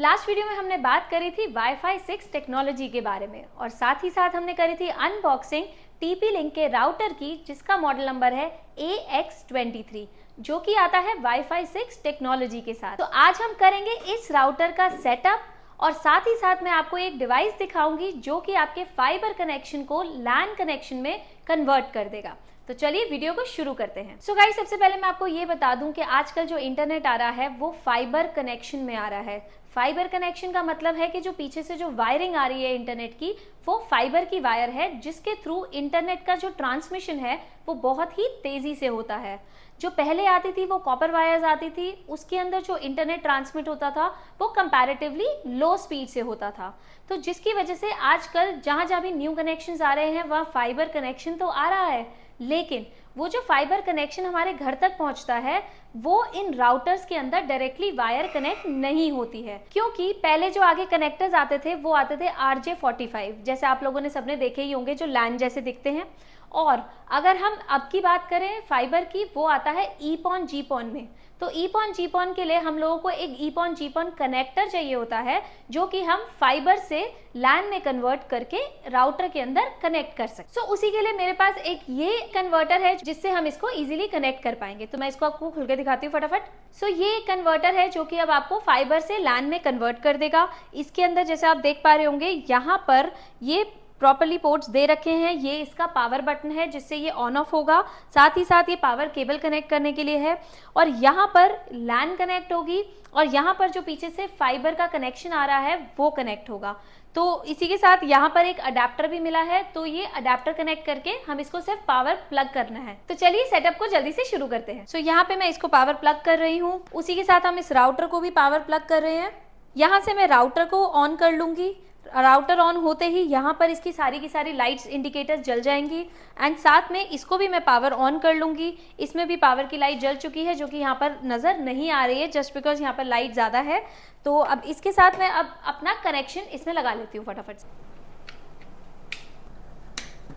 Last video में हमने बात करी थी वाईफाई 6 टेक्नोलॉजी के बारे में और साथ ही साथ हमने करी थी अनबॉक्सिंग TP-Link के राउटर की, जिसका मॉडल नंबर है AX23, जो कि आता है वाईफाई 6 टेक्नोलॉजी के साथ। तो आज हम करेंगे इस राउटर का सेटअप और साथ ही साथ मैं आपको एक डिवाइस दिखाऊंगी जो कि आपके फाइबर कनेक्शन को लैन कनेक्शन में कन्वर्ट कर देगा। तो चलिए वीडियो को शुरू करते हैं। सो गाइस, सबसे पहले मैं आपको ये बता दूं कि आजकल जो इंटरनेट आ रहा है वो फाइबर कनेक्शन में आ रहा है। फाइबर कनेक्शन का मतलब है कि जो पीछे से जो वायरिंग आ रही है इंटरनेट की, वो फाइबर की वायर है, जिसके थ्रू इंटरनेट का जो ट्रांसमिशन है वो बहुत ही तेजी से होता है। जो पहले आती थी वो कॉपर वायर्स आती थी, उसके अंदर जो इंटरनेट ट्रांसमिट होता था वो कंपैरेटिवली लो स्पीड से होता था। तो जिसकी वजह से आजकल जहां जहां भी न्यू कनेक्शंस आ रहे हैं वहां फाइबर कनेक्शन तो आ रहा है, लेकिन वो जो फाइबर कनेक्शन हमारे घर तक पहुंचता है वो इन राउटर्स के अंदर डायरेक्टली वायर कनेक्ट नहीं होती है, क्योंकि पहले जो आगे कनेक्टर्स आते थे वो आते थे RJ45, जैसे आप लोगों ने सबने देखे ही होंगे, जो लैन जैसे दिखते हैं। और अगर हम अब की बात करें फाइबर की, वो आता है EPON GPON में। तो EPON GPON के लिए हम लोगों को एक EPON GPON कनेक्टर चाहिए होता है, जो कि हम फाइबर से लैन में कन्वर्ट करके राउटर के अंदर कनेक्ट कर सकते। सो उसी के लिए मेरे पास एक ये कन्वर्टर है जिससे हम इसको इजीली कनेक्ट कर पाएंगे। तो मैं इसको आपको खुल के दिखाती हूँ फटाफट। सो ये कन्वर्टर है जो कि अब आपको फाइबर से लैन में कन्वर्ट कर देगा। इसके अंदर जैसे आप देख पा रहे होंगे, यहाँ पर ये प्रॉपर्ली पोर्ट्स दे रखे हैं। ये इसका पावर बटन है जिससे ये ऑन ऑफ होगा, साथ ही साथ ये पावर केबल कनेक्ट करने के लिए है, और यहाँ पर लैन कनेक्ट होगी, और यहाँ पर जो पीछे से फाइबर का कनेक्शन आ रहा है वो कनेक्ट होगा। तो इसी के साथ यहाँ पर एक अडेप्टर भी मिला है, तो ये अडेप्टर कनेक्ट करके हम इसको सिर्फ पावर प्लग करना है। तो चलिए सेटअप को जल्दी से शुरू करते हैं। सो यहाँ पे मैं इसको पावर प्लग कर रही हूँ, उसी के साथ हम इस राउटर को भी पावर प्लग कर रहे हैं। यहाँ से मैं राउटर को ऑन कर लूंगी। राउटर ऑन होते ही यहाँ पर इसकी सारी की सारी लाइट्स इंडिकेटर्स जल जाएंगी, एंड साथ में इसको भी मैं पावर ऑन कर लूँगी। इसमें भी पावर की लाइट जल चुकी है, जो कि यहाँ पर नज़र नहीं आ रही है जस्ट बिकॉज यहाँ पर लाइट ज़्यादा है। तो अब इसके साथ मैं अब अपना कनेक्शन इसमें लगा लेती हूँ फटाफट से।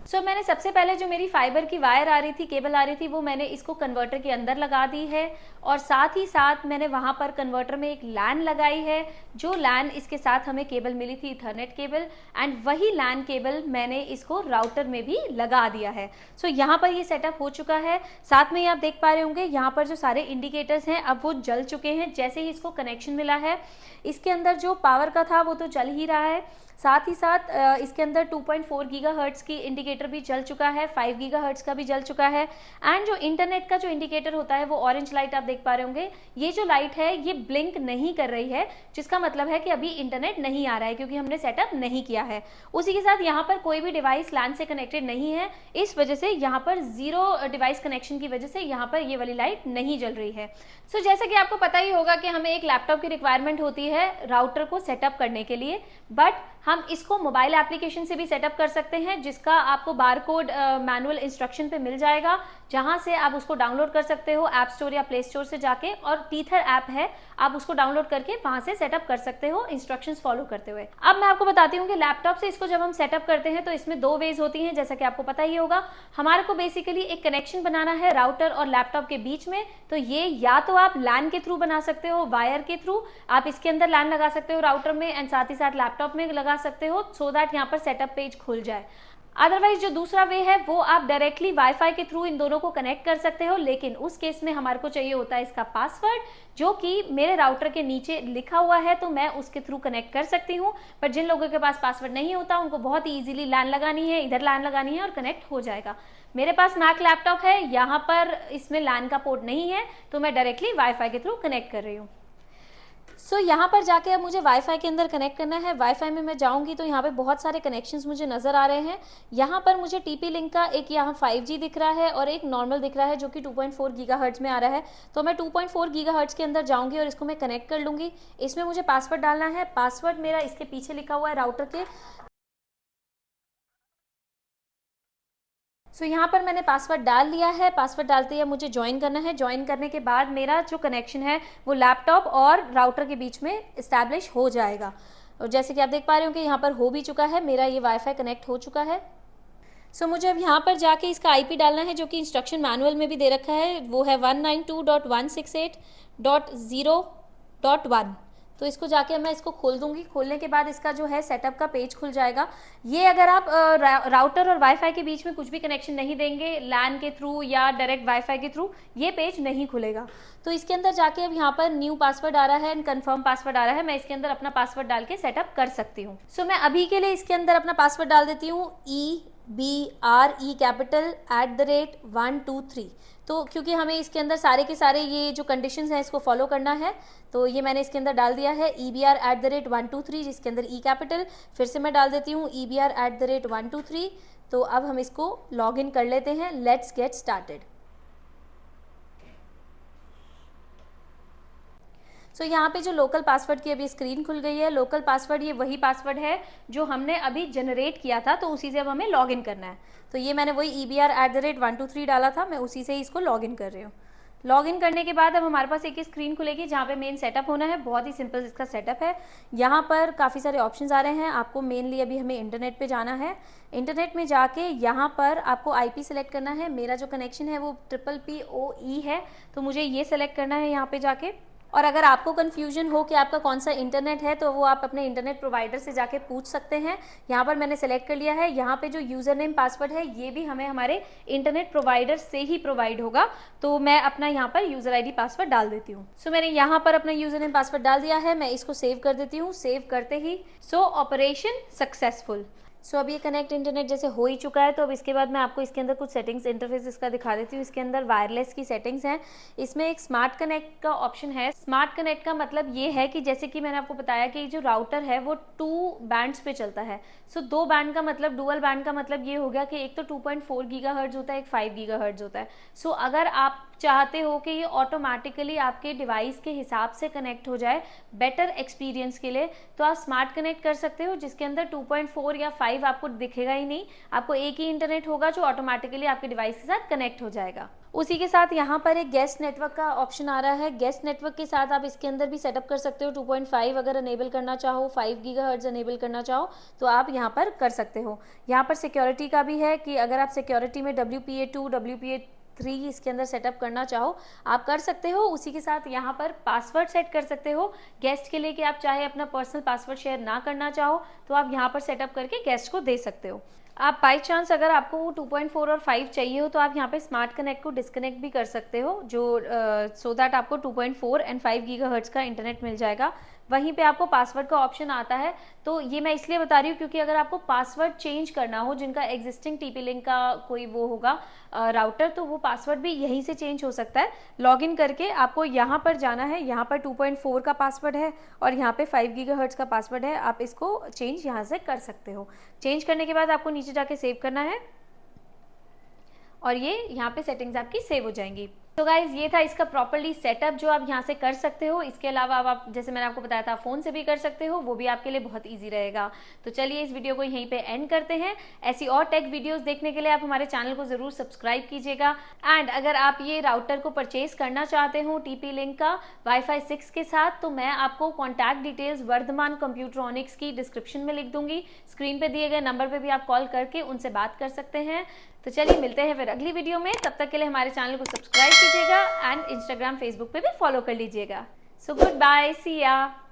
सो मैंने सबसे पहले जो मेरी फाइबर की वायर आ रही थी, केबल आ रही थी, वो मैंने इसको कन्वर्टर के अंदर लगा दी है, और साथ ही साथ मैंने वहाँ पर कन्वर्टर में एक लैन लगाई है। जो लैन इसके साथ हमें केबल मिली थी, इथरनेट केबल, एंड वही लैन केबल मैंने इसको राउटर में भी लगा दिया है। सो यहाँ पर ये सेटअप हो चुका है। साथ में आप देख पा रहे होंगे यहाँ पर जो सारे इंडिकेटर्स हैं अब वो जल चुके हैं जैसे ही इसको कनेक्शन मिला है। इसके अंदर जो पावर का था वो तो चल ही रहा है, साथ ही साथ इसके अंदर 2.4 गीगाहर्ट्ज की इंडिकेटर भी जल चुका है, 5 गीगाहर्ट्ज का भी जल चुका है, एंड जो इंटरनेट का जो इंडिकेटर होता है वो ऑरेंज लाइट आप देख पा रहे होंगे। ये जो लाइट है ये ब्लिंक नहीं कर रही है, जिसका मतलब है कि अभी इंटरनेट नहीं आ रहा है, क्योंकि हमने सेटअप नहीं किया है। उसी के साथ यहाँ पर कोई भी डिवाइस लैन से कनेक्टेड नहीं है, इस वजह से यहाँ पर जीरो डिवाइस कनेक्शन की वजह से यहाँ पर ये वाली लाइट नहीं जल रही है। सो जैसा कि आपको पता ही होगा कि हमें एक लैपटॉप की रिक्वायरमेंट होती है राउटर को सेटअप करने के लिए, बट हम इसको मोबाइल एप्लीकेशन से भी सेटअप कर सकते हैं, जिसका आपको बारकोड मैनुअल इंस्ट्रक्शन पे मिल जाएगा, जहां से आप उसको डाउनलोड कर सकते हो ऐप स्टोर या प्ले स्टोर से जाके, और टीथर ऐप है, आप उसको डाउनलोड करके वहां से सेटअप कर सकते हो इंस्ट्रक्शंस फॉलो करते हुए। अब मैं आपको बताती हूँ कि लैपटॉप से इसको जब हम सेटअप करते हैं तो इसमें दो वेज होती हैं, जैसा कि आपको पता ही होगा। हमारे को बेसिकली एक कनेक्शन बनाना है राउटर और लैपटॉप के बीच में, तो ये या तो आप लैन के थ्रू बना सकते हो, वायर के थ्रू आप इसके अंदर लैन लगा सकते हो राउटर में, एंड साथ ही साथ लैपटॉप में लगा सकते हो, सो दैट यहाँ पर सेटअप पेज खुल जाए। अदरवाइज जो दूसरा वे है वो आप डायरेक्टली वाईफाई के थ्रू इन दोनों को कनेक्ट कर सकते हो, लेकिन उस केस में हमारे को चाहिए होता है इसका पासवर्ड, जो कि मेरे राउटर के नीचे लिखा हुआ है, तो मैं उसके थ्रू कनेक्ट कर सकती हूँ। पर जिन लोगों के पास पासवर्ड नहीं होता उनको बहुत ही ईजिली लैन लगानी है, इधर लैन लगानी है और कनेक्ट हो जाएगा। मेरे पास मैक लैपटॉप है, यहाँ पर इसमें लैन का पोर्ट नहीं है, तो मैं डायरेक्टली वाईफाई के थ्रू कनेक्ट कर रही हूँ। सो यहाँ पर जाके अब मुझे वाईफाई के अंदर कनेक्ट करना है। वाईफाई में मैं जाऊँगी तो यहाँ पे बहुत सारे कनेक्शंस मुझे नज़र आ रहे हैं। यहाँ पर मुझे TP-Link का एक यहाँ 5G दिख रहा है और एक नॉर्मल दिख रहा है जो कि 2.4 गीगाहर्ट्ज में आ रहा है। तो मैं 2.4 गीगाहर्ट्ज के अंदर जाऊँगी और इसको मैं कनेक्ट कर लूँगी। इसमें मुझे पासवर्ड डालना है। पासवर्ड मेरा इसके पीछे लिखा हुआ है राउटर के। सो यहाँ पर मैंने पासवर्ड डाल लिया है। पासवर्ड डालते ही मुझे ज्वाइन करना है। ज्वाइन करने के बाद मेरा जो कनेक्शन है वो लैपटॉप और राउटर के बीच में इस्टेब्लिश हो जाएगा, और जैसे कि आप देख पा रहे हो कि यहाँ पर हो भी चुका है, मेरा ये वाईफाई कनेक्ट हो चुका है। सो मुझे अब यहाँ पर जाके इसका IP डालना है, जो कि इंस्ट्रक्शन मैनुअल में भी दे रखा है, वो है 192.168.0.1। तो इसको जाके मैं इसको खोल दूंगी। खोलने के बाद इसका जो है सेटअप का पेज खुल जाएगा। ये अगर आप राउटर और वाईफाई के बीच में कुछ भी कनेक्शन नहीं देंगे, लैन के थ्रू या डायरेक्ट वाईफाई के थ्रू, ये पेज नहीं खुलेगा। तो इसके अंदर जाके अब यहाँ पर न्यू पासवर्ड आ रहा है एंड कन्फर्म पासवर्ड आ रहा है। मैं इसके अंदर अपना पासवर्ड डाल के सेटअप कर सकती हूँ। सो मैं अभी के लिए इसके अंदर अपना पासवर्ड डाल देती हूँ EBRE@123। तो क्योंकि हमें इसके अंदर सारे के सारे ये जो कंडीशंस हैं इसको फॉलो करना है, तो ये मैंने इसके अंदर डाल दिया है EBR@123, जिसके अंदर E कैपिटल। फिर से मैं डाल देती हूँ EBR@123। तो अब हम इसको लॉग इन कर लेते हैं। Let's get started. सो यहाँ पे जो लोकल पासवर्ड की अभी स्क्रीन खुल गई है। लोकल पासवर्ड ये वही पासवर्ड है जो हमने अभी जनरेट किया था, तो उसी से अब हमें लॉगिन करना है। तो ये मैंने वही EBR@123 डाला था, मैं उसी से ही इसको लॉगिन कर रही हूँ। लॉगिन करने के बाद अब हमारे पास एक स्क्रीन खुलेगी जहाँ पे मेन सेटअप होना है। बहुत ही सिंपल इसका सेटअप है। यहाँ पर काफ़ी सारे ऑप्शंस आ रहे हैं। आपको मेनली अभी हमें इंटरनेट पे जाना है। इंटरनेट में जाके यहाँ पर आपको IP सेलेक्ट करना है। मेरा जो कनेक्शन है वो PPPoE है, तो मुझे ये सेलेक्ट करना है यहाँ पे जाके। और अगर आपको कन्फ्यूजन हो कि आपका कौन सा इंटरनेट है, तो वो आप अपने इंटरनेट प्रोवाइडर से जाके पूछ सकते हैं। यहाँ पर मैंने सेलेक्ट कर लिया है। यहाँ पे जो यूज़र नेम पासवर्ड है ये भी हमें हमारे इंटरनेट प्रोवाइडर से ही प्रोवाइड होगा, तो मैं अपना यहाँ पर यूज़र ID पासवर्ड डाल देती हूँ। सो मैंने यहाँ पर अपना यूज़र नेम पासवर्ड डाल दिया है। मैं इसको सेव कर देती हूँ। सेव करते ही ऑपरेशन सक्सेसफुल। सो अब ये कनेक्ट इंटरनेट जैसे हो ही चुका है। तो अब इसके बाद मैं आपको इसके अंदर कुछ सेटिंग्स इंटरफेस इसका दिखा देती हूँ। इसके अंदर वायरलेस की सेटिंग्स हैं। इसमें एक स्मार्ट कनेक्ट का ऑप्शन है। स्मार्ट कनेक्ट का मतलब ये है कि जैसे कि मैंने आपको बताया कि जो राउटर है वो 2 बैंड्स पे चलता है। सो 2 बैंड का मतलब, डुअल बैंड का मतलब ये हो गया कि एक तो 2.4 गीगाहर्ट्ज़ होता है, एक 5 गीगाहर्ट्ज़ होता है। सो अगर आप चाहते हो कि ये ऑटोमेटिकली आपके डिवाइस के हिसाब से कनेक्ट हो जाए बेटर एक्सपीरियंस के लिए, तो आप स्मार्ट कनेक्ट कर सकते हो, जिसके अंदर 2.4 या 5 आपको दिखेगा ही नहीं। आपको एक ही इंटरनेट होगा जो ऑटोमेटिकली आपके डिवाइस के साथ कनेक्ट हो जाएगा। उसी के साथ यहाँ पर एक गेस्ट नेटवर्क का ऑप्शन आ रहा है। गेस्ट नेटवर्क के साथ आप इसके अंदर भी सेटअप कर सकते हो। 2.5 अगर अनेबल करना चाहो, 5 गीगाहर्ट्ज़ अनेबल करना चाहो, तो आप यहाँ पर कर सकते हो। यहाँ पर सिक्योरिटी का भी है कि अगर आप सिक्योरिटी में WPA2, WPA3 इसके अंदर सेटअप करना चाहो आप कर सकते हो। उसी के साथ यहाँ पर पासवर्ड सेट कर सकते हो गेस्ट के लिए, कि आप चाहे अपना पर्सनल पासवर्ड शेयर ना करना चाहो तो आप यहाँ पर सेटअप करके गेस्ट को दे सकते हो। आप बाई चांस अगर आपको वो 2.4 और 5 चाहिए हो तो आप यहाँ पे स्मार्ट कनेक्ट को डिस्कनेक्ट भी कर सकते हो, जो सो दैट आपको 2.4 एंड 5 गीगाहर्ट्ज़ का इंटरनेट मिल जाएगा। वहीं पे आपको पासवर्ड का ऑप्शन आता है। तो ये मैं इसलिए बता रही हूँ क्योंकि अगर आपको पासवर्ड चेंज करना हो, जिनका एग्जिस्टिंग TP लिंक का कोई वो होगा राउटर, तो वो पासवर्ड भी यहीं से चेंज हो सकता है। लॉगिन करके आपको यहाँ पर जाना है। यहाँ पर 2.4 का पासवर्ड है और यहाँ पे 5 गीगाहर्ट्ज़ का पासवर्ड है। आप इसको चेंज यहाँ से कर सकते हो। चेंज करने के बाद आपको नीचे जाके सेव करना है और ये यहाँ पे सेटिंग्स आपकी सेव हो जाएंगी। तो गाइज ये था इसका प्रॉपर्ली सेटअप जो आप यहाँ से कर सकते हो। इसके अलावा अब आप, जैसे मैंने आपको बताया था, फ़ोन से भी कर सकते हो, वो भी आपके लिए बहुत इजी रहेगा। तो चलिए इस वीडियो को यहीं पे एंड करते हैं। ऐसी और टेक वीडियोस देखने के लिए आप हमारे चैनल को ज़रूर सब्सक्राइब कीजिएगा। एंड अगर आप ये राउटर को परचेज करना चाहते हो TP लिंक का Wi-Fi 6 के साथ, तो मैं आपको कॉन्टैक्ट डिटेल्स वर्धमान कंप्यूटरॉनिक्स की डिस्क्रिप्शन में लिख दूंगी। स्क्रीन पर दिए गए नंबर पर भी आप कॉल करके उनसे बात कर सकते हैं। तो चलिए मिलते हैं फिर अगली वीडियो में। तब तक के लिए हमारे चैनल को सब्सक्राइब कीजिएगा एंड इंस्टाग्राम, फेसबुक पे भी फॉलो कर लीजिएगा। सो गुड बाय, सी या।